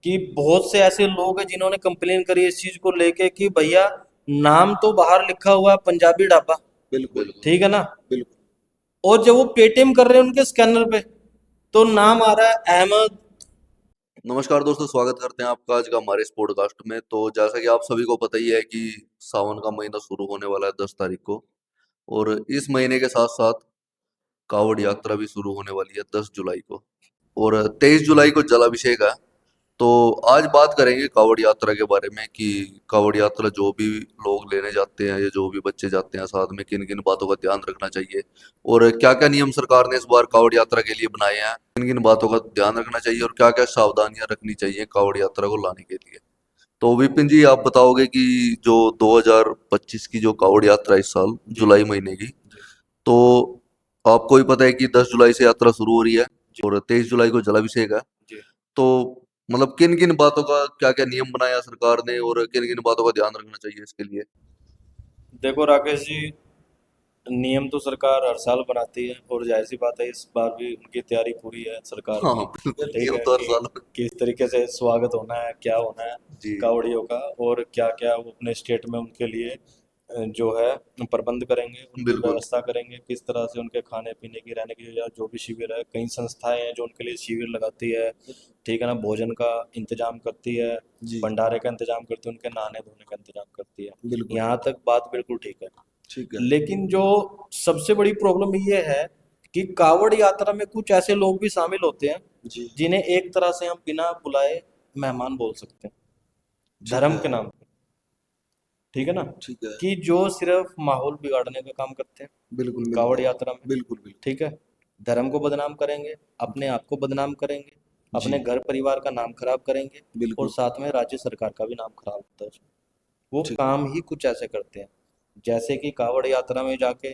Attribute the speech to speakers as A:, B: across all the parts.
A: कि बहुत से ऐसे लोग हैं जिन्होंने कंप्लेन करी इस चीज को लेके कि भैया नाम तो बाहर लिखा हुआ है पंजाबी ढाबा,
B: बिल्कुल।
A: ठीक है ना,
B: बिल्कुल।
A: और जब वो पेटीएम कर रहे हैं उनके स्कैनर पे तो नाम आ रहा है अहमद।
B: नमस्कार दोस्तों, स्वागत करते हैं आपका आज का हमारे इस पॉडकास्ट में। तो जैसा कि आप सभी को पता ही है कि सावन का महीना शुरू होने वाला है 10 तारीख को। और इस महीने के साथ साथ कावड़ यात्रा भी शुरू होने वाली है 10 जुलाई को। और 23 जुलाई को जलाभिषेक है। तो आज बात करेंगे कावड़ यात्रा के बारे में कि कावड़ यात्रा जो भी लोग लेने जाते हैं या जो भी बच्चे जाते हैं साथ में किन किन बातों का ध्यान रखना चाहिए, और क्या क्या नियम सरकार ने इस बार कावड़ यात्रा के लिए बनाए हैं, किन किन बातों का ध्यान रखना चाहिए और क्या क्या सावधानियां रखनी चाहिए कावड़ यात्रा को लाने के लिए। तो विपिन जी, आप बताओगे कि जो 2025 की जो कावड़ यात्रा है इस साल
A: जी
B: जुलाई महीने की,
A: जी
B: तो आपको ही पता है कि 10 जुलाई से यात्रा शुरू हो रही है
A: जी
B: और 23 जुलाई को जलाभिषेक है।
A: जी।
B: तो मतलब किन किन बातों का क्या क्या नियम बनाया सरकार ने और किन किन बातों का ध्यान रखना चाहिए इसके लिए।
A: देखो राकेश जी, नियम तो सरकार हर साल बनाती है और जाहिर सी बात है इस बार भी उनकी तैयारी पूरी है सरकार
B: हाँ
A: की।
B: बिल्कुल,
A: ठीक
B: नियम
A: है
B: तो हर
A: कि
B: साल।
A: किस तरीके से स्वागत होना है, क्या होना है
B: जी।
A: कावड़ियों का, और क्या क्या वो अपने स्टेट में उनके लिए जो है प्रबंध करेंगे, उनकी
B: बिल्कुल।
A: व्यवस्था करेंगे, किस तरह से उनके खाने पीने की, रहने की, या जो भी शिविर है, कई संस्थाएं हैं जो उनके लिए शिविर लगाती है, ठीक है ना, भोजन का इंतजाम करती है,
B: जी।
A: भंडारे का इंतजाम करती है, उनके नहाने धोने का इंतजाम करती है।
B: बिल्कुल।
A: यहाँ तक बात बिल्कुल ठीक है।
B: ठीक है।
A: लेकिन जो सबसे बड़ी प्रॉब्लम ये है कि कावड़ यात्रा में कुछ ऐसे लोग भी शामिल होते हैं
B: जी।
A: जिन्हें एक तरह से हम बिना बुलाए मेहमान बोल सकते हैं,
B: ठीक
A: धर्म
B: है।
A: के नाम पे, ठीक है ना,
B: ठीक है।
A: कि जो सिर्फ माहौल बिगाड़ने का काम करते हैं
B: बिल्कुल
A: कावड़
B: बिल्कुल।
A: यात्रा में।
B: बिल्कुल बिल्कुल।
A: ठीक है, धर्म को बदनाम करेंगे, अपने आप को बदनाम करेंगे,
B: जी।
A: अपने घर परिवार का नाम खराब करेंगे, और
B: बिल्कुल।
A: साथ में राज्य सरकार का भी नाम खराब होता है उसमें। वो
B: ठीक है।
A: काम ही कुछ ऐसे करते हैं जैसे कि कावड़ यात्रा में जाके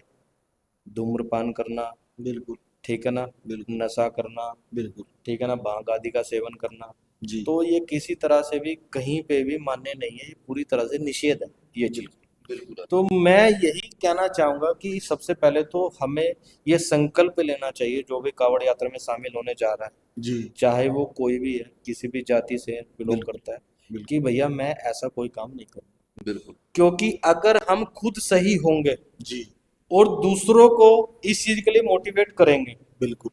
A: धूम्रपान करना,
B: बिल्कुल।
A: ठीक है ना,
B: बिल्कुल।
A: नशा करना,
B: बिल्कुल।
A: ठीक है ना, भांग आदि का सेवन करना,
B: जी।
A: तो ये किसी तरह से भी कहीं पे भी मान्य नहीं है, ये पूरी तरह से निषेध है ये चीज।
B: बिल्कुल। बिल्कुल।
A: तो मैं यही कहना चाहूंगा कि सबसे पहले तो हमें ये संकल्प लेना चाहिए जो भी कावड़ यात्रा में शामिल होने जा रहा है,
B: जी।
A: चाहे वो कोई भी है, किसी भी जाति से बिलोंग
B: बिल्कुल।
A: करता है, कि
B: बिल्कुल।
A: भैया मैं ऐसा कोई काम नहीं करूँ।
B: बिल्कुल।
A: क्योंकि अगर हम खुद सही होंगे
B: जी।
A: और दूसरों को इस चीज के लिए मोटिवेट करेंगे
B: बिल्कुल।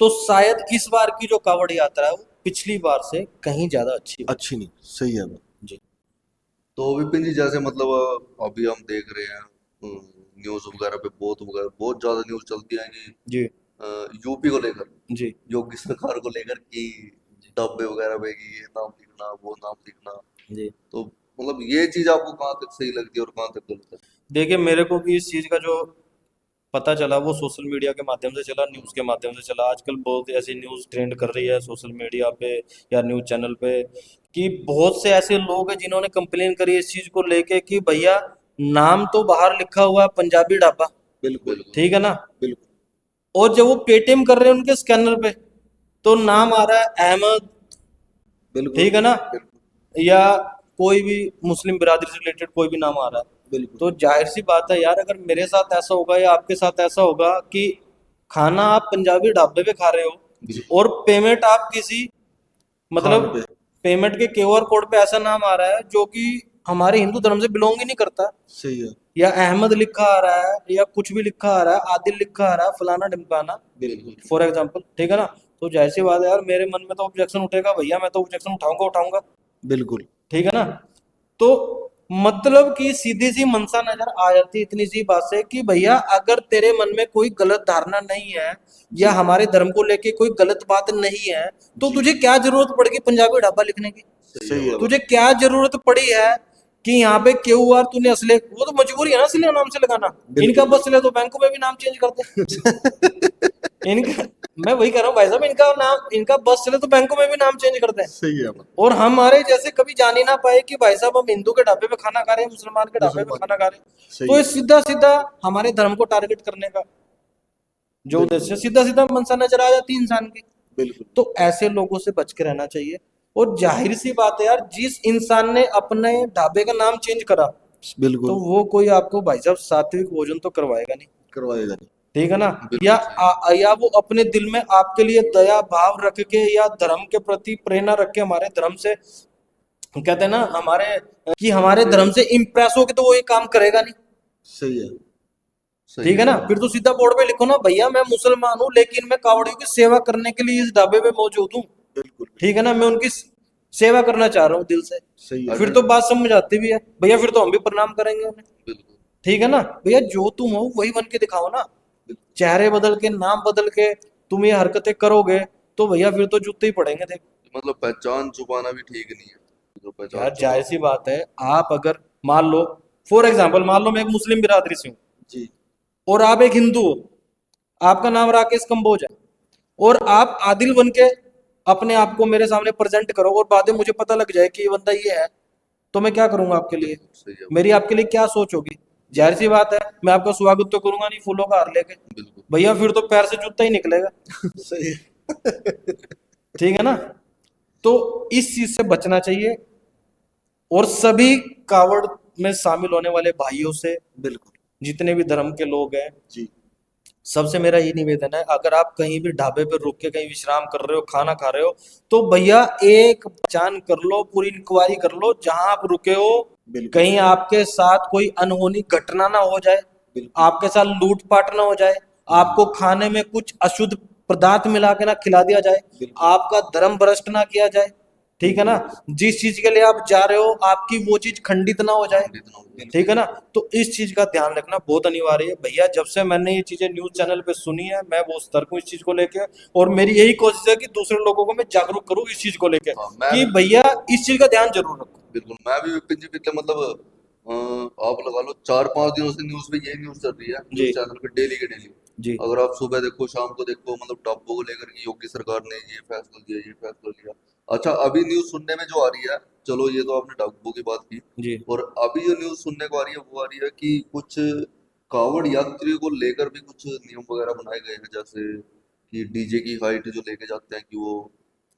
A: तो शायद इस बार की जो कावड़ यात्रा है वो पिछली बार से कहीं ज्यादा अच्छी हो।
B: अच्छी नहीं, सही है बात।
A: जी
B: तो विपिन जी, जैसे मतलब अभी हम देख रहे हैं न्यूज़ वगैरह पे बहुत ज्यादा न्यूज़ चलती है कि
A: जी
B: यूपी को लेकर,
A: जी
B: योगी सरकार को लेकर कि
A: जी
B: डब्बे वगैरह पे कि ये नाम लिखना वो नाम लिखना।
A: जी।
B: तो मतलब ये चीज आपको कहाँ तक सही लगती है और कहाँ तक गलत है।
A: देखिए, मेरे को भी इस चीज का जो पता चला वो सोशल मीडिया के माध्यम से चला, न्यूज़ के माध्यम से चला। आजकल बहुत ऐसी न्यूज़ ट्रेंड कर रही है सोशल मीडिया पे या न्यूज़ चैनल पे कि बहुत से ऐसे लोग हैं जिन्होंने कंप्लेन करी इस चीज़ को लेके कि भैया नाम तो बाहर लिखा हुआ है पंजाबी ढाबा,
B: बिल्कुल।
A: ठीक है ना,
B: बिल्कुल।
A: और जब वो पेटीएम कर रहे हैं उनके स्कैनर पे तो नाम आ रहा है अहमद,
B: बिल्कुल।
A: ठीक है ना,
B: बिल्कुल।
A: या कोई भी मुस्लिम बिरादरी से रिलेटेड कोई भी नाम आ रहा है।
B: बिल्कुल।
A: तो जाहिर सी बात है यार, अगर मेरे साथ ऐसा होगा या आपके साथ ऐसा होगा कि खाना आप पंजाबी ढाबे पे खा रहे
B: जी।
A: हो और पेमेंट आप किसी, मतलब
B: खान पे।
A: पेमेंट के क्यूआर कोड पे ऐसा नाम आ रहा है जो कि हमारे हिंदू धर्म से बिलोंग ही नहीं करता,
B: सही है।
A: या अहमद लिखा आ रहा है या कुछ भी लिखा आ रहा है, आदिल लिखा आ रहा है, फलाना ढिमकाना,
B: बिल्कुल।
A: फॉर एग्जाम्पल, ठीक है ना, तो जाहिर सी बात है यार, मेरे मन में तो ऑब्जेक्शन उठेगा भैया, मैं तो ऑब्जेक्शन उठाऊंगा उठाऊंगा,
B: बिल्कुल।
A: ठीक है ना। तो मतलब कि सीधी सी मंशा नजर आ जाती है इतनी सी बात से कि भैया अगर तेरे मन में कोई गलत धारणा नहीं है या
B: जी।
A: हमारे धर्म को लेके कोई गलत बात नहीं है तो
B: जी।
A: तुझे क्या जरूरत पड़ गई पंजाबी ढाबा लिखने की।
B: सही है
A: तुझे
B: बात।
A: क्या जरूरत पड़ी है कि यहाँ पे क्यूआर तूने असले, वो तो मजबूरी है ना असली नाम से लगाना। इनका
B: बिल्कुल
A: बस चले तो बैंकों में भी नाम चेंज कर दे।
B: बिल्कुल।
A: इनका, मैं वही कह रहा हूँ भाई साहब, इनका नाम, इनका बस चले तो बैंकों में भी नाम चेंज कर दें।
B: सही है बात।
A: और हमारे जैसे कभी जान ही ना पाए कि भाई साहब हम हिंदू के ढाबे पे खाना खा रहे हैं, मुसलमान के ढाबे पे
B: मुसलमान।
A: खाना खा रहे हैं,
B: सही
A: तो ये
B: है।
A: सीधा सीधा हमारे धर्म को टारगेट करने का जो
B: बिल्कुल।
A: उद्देश्य है, सीधा सीधा मंशा नजर आ जाती है इंसान की।
B: बिल्कुल।
A: तो ऐसे लोगों से बच के रहना चाहिए। और जाहिर सी बात है यार, जिस इंसान ने अपने ढाबे का नाम चेंज करा तो
B: बिल्कुल।
A: वो कोई आपको भाई साहब सात्विक भोजन तो करवाएगा नहीं।
B: करवाएगा नहीं।
A: ठीक है ना,
B: बिल्कुल सही है।
A: या वो अपने दिल में आपके लिए दया भाव रख के या धर्म के प्रति प्रेरणा रख के हमारे धर्म से, कहते हैं ना हमारे, कि हमारे धर्म से इम्प्रेस हो के तो वो ये काम करेगा नहीं।
C: सही है।
B: सही
A: ठीक
B: है
A: है ना,
B: बिल्कुल।
A: फिर तो सीधा बोर्ड पे लिखो ना, भैया मैं मुसलमान हूँ लेकिन मैं कावड़ियों की सेवा करने के लिए इस ढाबे पे मौजूद हूँ।
C: बिल्कुल
A: ठीक है ना, मैं उनकी सेवा करना चाह रहा हूँ दिल से।
C: सही है।
A: फिर
B: अगर
A: तो बात समझ आती भी है भैया, फिर तो हम भी प्रणाम करेंगे उन्हें।
B: बिल्कुल
A: ठीक है ना भैया, जो तुम हो वही बन के दिखाओ ना। चेहरे बदल के, नाम बदल के तुम ये हरकतें करोगे तो भैया फिर तो जूते ही पड़ेंगे देख।
B: मतलब पहचान छुपाना भी ठीक नहीं है, जो पहचान
A: यार जाहिर सी
B: छुपाओगे।
A: बात है, आप अगर मान लो, फॉर एग्जाम्पल मान लो मैं एक मुस्लिम बिरादरी से हूँ
C: जी।
A: और आप एक हिंदू हो, आपका नाम राकेश कंबोज है, और आप आदिल बन के अपने आप को मेरे सामने प्रेजेंट करो और बाद में मुझे पता लग जाए कि ये बंदा ये है, तो मैं क्या करूंगा आपके लिए?
B: बिल्कुल सही है
A: मेरी
B: भाई।
A: आपके लिए क्या सोच होगी? जाहिर सी बात है, मैं आपका स्वागत तो करूंगा नहीं फूलों का हार लेके।
B: बिल्कुल
A: भैया फिर तो पैर से जूता ही निकलेगा।
C: सही है।
A: ठीक है ना, तो इस चीज से बचना चाहिए। और सभी कावड़ में शामिल होने वाले भाइयों से,
C: बिल्कुल।
A: जितने भी धर्म के लोग हैं,
C: जी।
A: सबसे मेरा ये निवेदन है, अगर आप कहीं भी ढाबे पे रुक के कहीं विश्राम कर रहे हो, खाना खा रहे हो, तो भैया एक पहचान कर लो, पूरी इंक्वायरी कर लो जहां आप रुके हो,
C: बिल्कुल।
A: कहीं आपके साथ कोई अनहोनी घटना ना हो जाए,
C: बिल्कुल।
A: आपके साथ लूटपाट ना हो जाए, आपको खाने में कुछ अशुद्ध पदार्थ मिला के ना खिला दिया जाए,
C: बिल्कुल।
A: आपका धर्म भ्रष्ट ना किया जाए। ठीक है ना, जिस चीज के लिए आप जा रहे हो आपकी वो चीज खंडित ना हो जाए।
B: खंडित ना हो जाए,
A: ठीक
B: सही
A: है
B: है।
A: ना, तो इस चीज का ध्यान रखना बहुत अनिवार्य है भैया। जब से मैंने ये चीजें न्यूज चैनल पे सुनी है, मैं बहुत सतर्क हूँ इस चीज को लेके, और मेरी यही कोशिश है कि दूसरे लोगों को मैं जागरूक करूँ इस चीज को लेके,
B: हाँ मैं
A: कि
B: भी
A: भैया इस चीज का ध्यान जरूर रखो।
B: बिल्कुल, मैं भी विपिन जी पिछले मतलब आप लगा लो 4-5 दिनों से न्यूज़ पे यही न्यूज़ चल रही है,
A: जी
B: न्यूज़ चैनल पे डेली के डेली।
A: जी
B: अगर आप सुबह देखो शाम को देखो, मतलब टप्पू को लेकर के योगी सरकार ने ये फैसला लिया, ये फैसला लिया। अच्छा अभी न्यूज़ सुनने में जो आ रही है, चलो ये तो आपने टप्पू की बात की,
A: जी
B: और अभी जो न्यूज़ सुनने को आ रही है वो आ रही है कि कुछ कावड़ यात्रियों को लेकर भी कुछ नियम वगैरह बनाए गए हैं, जैसे कि डीजे की हाइट जो लेके जाते हैं कि वो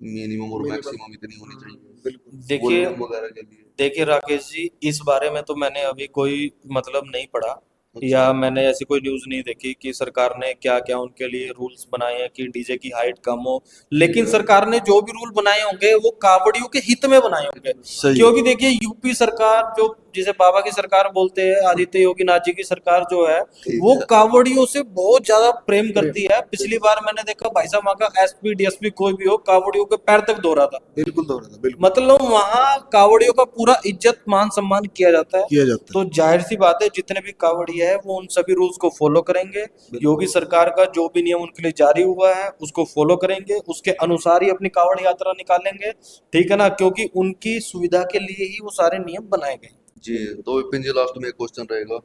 B: मिनिमम और
C: मिनिमम।
B: मैक्सिमम इतनी होनी चाहिए,
C: बिल्कुल।
A: देखिए,
B: वॉल्यूम वगैरह के लिए।
A: देखिए राकेश जी, इस बारे में तो मैंने अभी कोई मतलब नहीं पढ़ा,
B: अच्छा।
A: या मैंने ऐसी कोई न्यूज़ नहीं देखी कि सरकार ने क्या क्या उनके लिए रूल्स बनाए हैं कि डीजे की हाइट कम हो। लेकिन सरकार ने जो भी रूल बनाए होंगे वो कावड़ियों के हित में बनाए होंगे।
C: सही है।
A: क्योंकि देखिए यूपी सरकार, जो जिसे बाबा की सरकार बोलते हैं, आदित्य योगी नाथ जी की सरकार जो है,
B: ठीक
A: वो
B: है।
A: कावड़ियों से बहुत ज्यादा प्रेम
C: प्रेम।
A: करती है। पिछली बार मैंने देखा भाई साहब, वहाँ का एसपी डीएसपी कोई भी हो, कावड़ियों के पैर तक धो रहा था।
C: बिल्कुल दोहरा था। बिल्कुल
A: मतलब वहां कावड़ियों का पूरा इज्जत मान सम्मान किया जाता है।
C: किया जाता
A: तो जाहिर सी बात है, जितने भी कावड़िया है वो उन सभी रूल्स को फॉलो करेंगे।
C: है।
A: योगी सरकार का जो भी नियम उनके लिए जारी हुआ है उसको फॉलो करेंगे, उसके अनुसार ही अपनी कावड़ यात्रा निकालेंगे। ठीक है ना, क्योंकि उनकी सुविधा के लिए ही वो सारे नियम बनाए गए।
B: जी, तो विपिन जी लास्ट में एक क्वेश्चन रहेगा,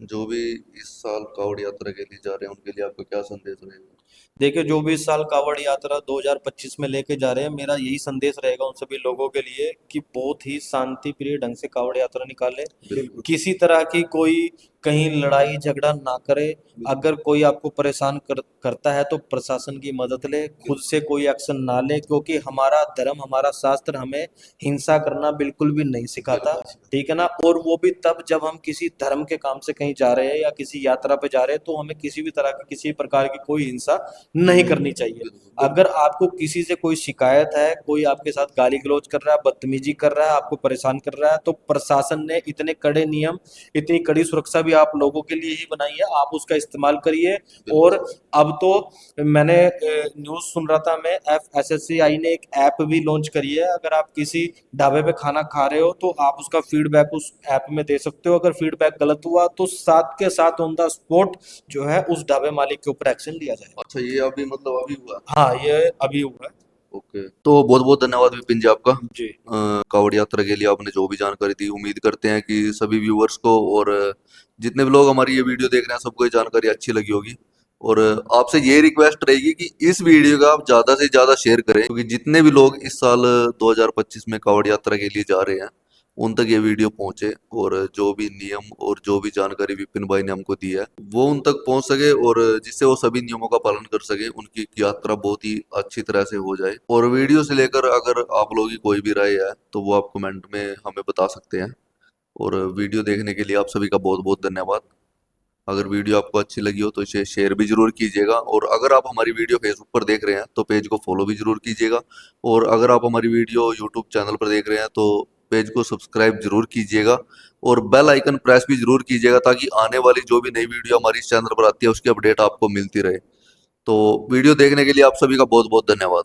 B: जो भी इस साल कावड़ यात्रा के लिए जा रहे हैं उनके लिए आपका क्या संदेश रहेगा?
A: देखिए, जो भी इस साल कावड़ यात्रा 2025 में लेके जा रहे हैं, मेरा यही संदेश रहेगा उन सभी लोगों के लिए कि बहुत ही शांति प्रिय ढंग से कावड़ यात्रा निकालें।
B: बिल्कुल।
A: किसी तरह की कोई कहीं लड़ाई झगड़ा ना करे। अगर कोई आपको परेशान करता है तो प्रशासन की मदद ले, खुद से कोई एक्शन ना ले, क्योंकि हमारा धर्म, हमारा शास्त्र हमें हिंसा करना बिल्कुल भी नहीं सिखाता।
B: बिल्कुल।
A: ठीक है ना, और वो भी तब जब हम किसी धर्म के काम से कहीं जा रहे हैं या किसी यात्रा पे जा रहे हैं, तो हमें किसी भी तरह की, किसी प्रकार की कोई हिंसा नहीं करनी चाहिए।
B: बिल्कुल।
A: अगर आपको किसी से कोई शिकायत है, कोई आपके साथ गाली गलौज कर रहा है, बदतमीजी कर रहा है, आपको परेशान कर रहा है, तो प्रशासन ने इतने कड़े नियम, इतनी कड़ी सुरक्षा भी आप लोगों के लिए ही बनाई है, आप उसका इस्तेमाल करिए। और
B: बिल्कुल।
A: अब तो मैंने न्यूज़ सुन रहा था, मैं एफएसएससीआई ने एक ऐप भी लॉन्च करी है। अगर आप किसी ढाबे पे खाना खा रहे हो तो आप उसका फीडबैक उस ऐप में दे सकते हो। अगर फीडबैक गलत हुआ तो साथ के साथ ऑन द स्पॉट जो है उस ढाबे मालिक के ऊपर एक्शन लिया जाएगा।
B: अच्छा ये अभी मतलब अभी हुआ?
A: हाँ, ये अभी हुआ है।
B: ओके, तो बहुत बहुत धन्यवाद विपिन जी आपका।
A: जी
B: कावड़ यात्रा के लिए आपने जो भी जानकारी दी, उम्मीद करते हैं कि सभी व्यूअर्स को और जितने भी लोग हमारी ये वीडियो देख रहे हैं सबको ये जानकारी अच्छी लगी होगी। और आपसे ये रिक्वेस्ट रहेगी कि इस वीडियो का आप ज़्यादा से ज़्यादा शेयर करें, क्योंकि जितने भी लोग इस साल 2025 में कावड़ यात्रा के लिए जा रहे हैं उन तक ये वीडियो पहुंचे, और जो भी नियम और जो भी जानकारी विपिन भाई ने हमको दी है वो उन तक पहुंच सके, और जिससे वो सभी नियमों का पालन कर सके, उनकी यात्रा बहुत ही अच्छी तरह से हो जाए। और वीडियो से लेकर अगर आप लोगों की कोई भी राय है तो वो आप कमेंट में हमें बता सकते हैं। और वीडियो देखने के लिए आप सभी का बहुत बहुत धन्यवाद। अगर वीडियो आपको अच्छी लगी हो तो इसे शेयर भी जरूर कीजिएगा, और अगर आप हमारी वीडियो फेसबुक पर देख रहे हैं तो पेज को फॉलो भी जरूर कीजिएगा, और अगर आप हमारी वीडियो यूट्यूब चैनल पर देख रहे हैं तो पेज को सब्सक्राइब जरूर कीजिएगा, और बेल आइकन प्रेस भी जरूर कीजिएगा, ताकि आने वाली जो भी नई वीडियो हमारी इस चैनल पर आती है उसकी अपडेट आपको मिलती रहे। तो वीडियो देखने के लिए आप सभी का बहुत बहुत धन्यवाद।